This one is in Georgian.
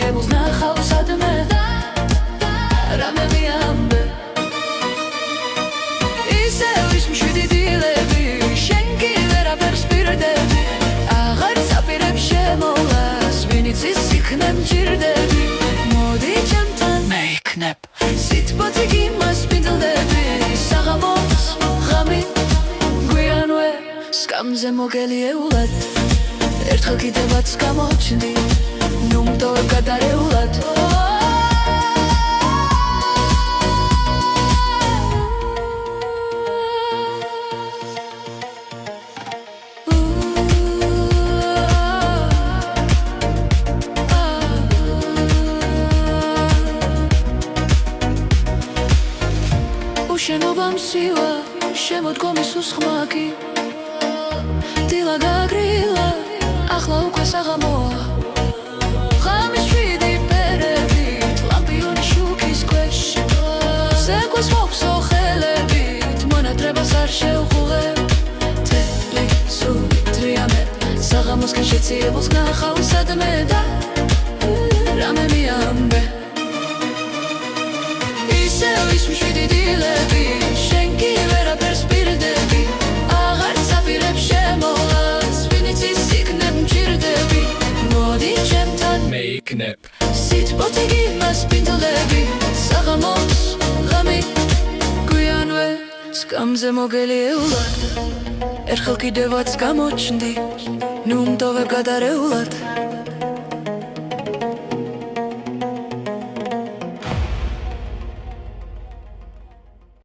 გაცილებულს ნახავსად მე რამე მიამბე ისევ ის მშვიდი დილები შენ კი ვერაფერს პირდები აღარ წაპირებ შემოვლას ვინიც ის იქნებ მჭირდები მოდი ჩემთან მე იქნებ სიტყვათი გიმასპინძლდები საღამოს ღამით გვიანვე სკამზე მოგელიეულად ერთხელ კიდევაც გამოჩნდი ნუ მტოვებ გადარეულად უშენობა მსივა შემოდგომის უსხმაკი დილა გაგრილა ახლა უკვე საღამოა ღამის შვიდი ფერებით ლამპიონი შუქის ქვეშ ზეკვას მოვსო ხელებით მონატრებას არ შევღუღებ თელი სული დრიამე საღამოსკენ შეციებულს ნახავსად მე და რამე მიამბე ისევ ის მშვიდი დილები შენ კი ვერაფერს პირდები აღარ წაპირებ შემოვლას ვინიც ის იქნებ მჭირდები მოდი ჩემთან მე იქნებ სიტყვათი გიმასპინძლდები საღამოს ღამით გვიანვე სკამზე მოგელიეულად ერთხელ კიდევაც გამოჩნდი ნუ მტოვებ გადარეულად